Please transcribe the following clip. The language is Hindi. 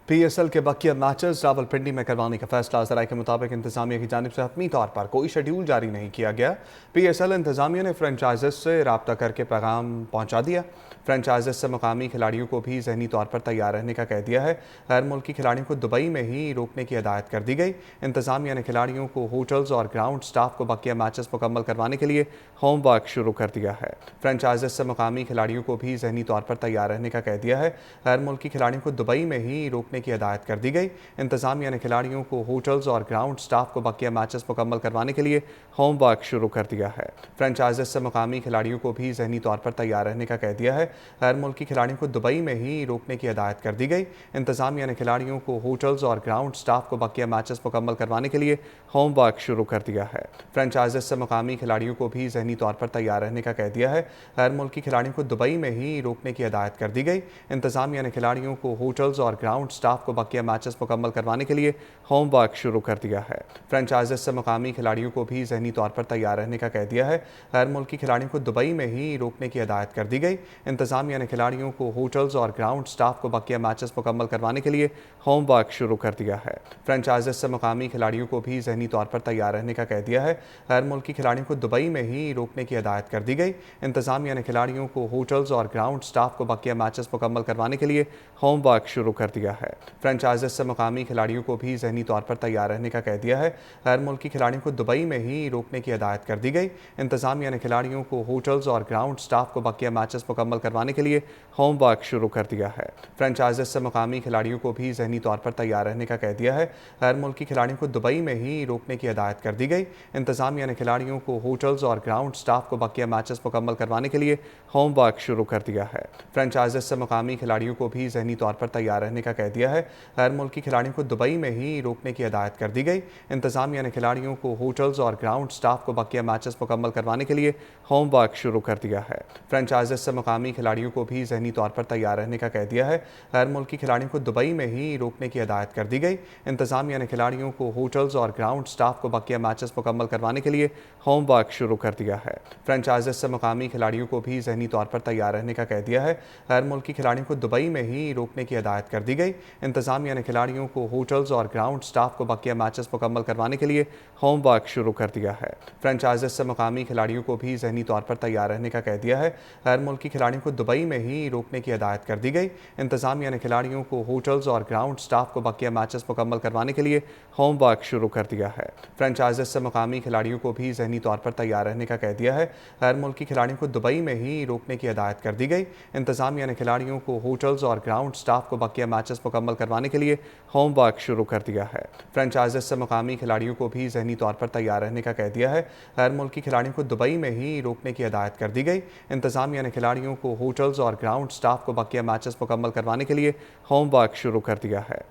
पीएसएल के बकिया मैचेस रावलपिंडी में करवाने का फैसला। ज़राए के मुताबिक इंतजामिया की जानिब से हतमी तौर पर कोई शेड्यूल जारी नहीं किया गया। पीएसएल इंतजामिया ने फ्रेंचाइजेस से रब्ता करके पैगाम पहुंचा दिया। फ्रेंचाइजेस से मुकामी खिलाड़ियों को भी जहनी तौर पर तैयार रहने का कह दिया है। गैर मुल्की खिलाड़ियों को दुबई में ही रोकने की हिदायत कर दी गई। इंतजामिया ने खिलाड़ियों को होटल्स और ग्राउंड स्टाफ को बकिया मैचेस मुकम्मल करवाने के लिए होमवर्क शुरू कर दिया है। फ्रेंचाइजेस से मुकामी खिलाड़ियों को भी जहनी तौर पर तैयार रहने का कह दिया है। गैर मुल्की खिलाड़ियों को दुबई में ही रोकने की हिदायत कर दी गई। इंतजामिया ने खिलाड़ियों को होटल्स और ग्राउंड स्टाफ को बकिया मैचेस मुकम्मल करवाने के लिए होमवर्क शुरू कर दिया है। फ्रेंचाइजेस से मुकामी खिलाड़ियों को भी जहनी तौर पर तैयार रहने का कह दिया है। गैर मुल्की खिलाड़ियों को दुबई में ही रोकने की हिदायत कर दी गई। इंतजामिया ने खिलाड़ियों को होटल्स और ग्राउंड स्टाफ को बकिया मैचेस मुकम्मल करवाने के लिए होमवर्क शुरू कर दिया है। फ्रेंचाइजेस से मुकामी खिलाड़ियों को भी जहनी तौर पर तैयार रहने का कह दिया है। गैर मुल्की खिलाड़ियों को दुबई में ही रोकने की हिदायत कर दी गई। इंतजामिया ने खिलाड़ियों को होटल्स और ग्राउंड स्टाफ को बकिया मैचेस मुकम्मल करवाने के लिए होमवर्क शुरू कर दिया है। फ्रेंचाइजेस से मुकामी खिलाड़ियों को भी जहनी तौर पर तैयार रहने का कह दिया है। गैर मुल्की खिलाड़ियों को दुबई में ही रोकने की हिदायत कर दी गई। इंतजामिया ने खिलाड़ियों को होटल्स और ग्राउंड स्टाफ को बकिया मैचेस मुकम्मल करवाने के लिए होमवर्क शुरू कर दिया है। फ्रेंचाइजेस से मुकामी खिलाड़ियों को भी जहनी तौर पर तैयार रहने का कह दिया है। गैर मुल्की खिलाड़ियों को दुबई में ही रोकने की हिदायत कर दी गई। इंतजामिया ने खिलाड़ियों को होटल्स और ग्राउंड स्टाफ को बकिया मैचेस मुकम्मल करवाने के लिए होमवर्क शुरू कर दिया है। फ्रेंचाइजेस से मुकामी खिलाड़ियों को भी जहनी तौर पर तैयार रहने का कह दिया है। गैर मुल्की खिलाड़ियों को दुबई में ही रोकने की हिदायत कर दी गई। इंतजामिया ने खिलाड़ियों को होटल्स और ग्राउंड स्टाफ को बकिया मैचेस मुकम्मल करवाने के लिए होमवर्क शुरू कर दिया है। फ्रेंचाइजेस से मुकामी खिलाड़ियों को भी जहनी तौर पर तैयार रहने का कह दिया है। गैर मुल्की खिलाड़ियों को दुबई में ही रोकने की हिदायत कर दी गई। इंतजामिया ने खिलाड़ियों को होटल्स और ग्राउंड स्टाफ को बकिया मैचेस मुकम्मल करवाने के लिए होमवर्क शुरू कर दिया है। फ्रेंचाइजेस से मुकामी खिलाड़ियों को भी जहनी तौर पर तैयार रहने का कह दिया है। गैर मुल्की खिलाड़ियों को दुबई में ही रोकने की हिदायत कर दी गई। इंतजामिया ने खिलाड़ियों को होटल्स और ग्राउंड स्टाफ को बकिया मैचेस मुकम्मल करवाने के लिए होमवर्क शुरू कर दिया है। फ्रेंचाइजेस से मुकामी खिलाड़ियों को भी जहनी तौर पर तैयार रहने का कह दिया है। गैर मुल्की खिलाड़ियों को दुबई में ही रोकने की हिदायत कर दी गई। इंतजामिया ने खिलाड़ियों को होटल्स और ग्राउंड स्टाफ को बकिया मैचेस मुकम्मल करवाने के लिए होमवर्क शुरू कर दिया है। फ्रेंचाइजेस से मुकामी खिलाड़ियों को भी जहनी तौर पर तैयार रहने का कह दिया है। गैर मुल्की खिलाड़ियों को दुबई में ही रोकने की हिदायत कर दी गई। इंतजामिया ने खिलाड़ियों को होटल्स और ग्राउंड स्टाफ को बकिया मैचेस मुकम्मल करवाने के लिए होमवर्क शुरू कर दिया है। फ्रेंचाइजेस से मुकामी खिलाड़ियों को भी जहनी तौर पर तैयार रहने का कह दिया है। गैर मुल्की खिलाड़ियों को दुबई में ही रोकने की हिदायत कर दी गई। इंतजामिया ने खिलाड़ियों को होटल्स और ग्राउंड स्टाफ को बकिया मैचेस मुकम्मल करवाने के लिए होमवर्क शुरू कर दिया है। फ्रेंचाइजेस से मुकामी खिलाड़ियों को भी जहनी तौर पर तैयार रहने का कह दिया है। गैर मुल्की खिलाड़ियों को दुबई में ही रोकने की हिदायत कर दी गई। इंतजामिया ने खिलाड़ियों को होटल्स और ग्राउंड स्टाफ को बकिया मैचेस मुकम्मल करवाने के लिए होमवर्क शुरू कर दिया है। फ्रेंचाइजेस से मुकामी खिलाड़ियों को भी जहनी तौर पर तैयार रहने का कह दिया है। गैर मुल्की खिलाड़ियों को दुबई में ही रोकने की हिदायत कर दी गई। इंतजामिया ने खिलाड़ियों को होटल्स और ग्राउंड स्टाफ को बकिया मैचेस मुकम्मल करवाने के लिए होमवर्क शुरू कर दिया है।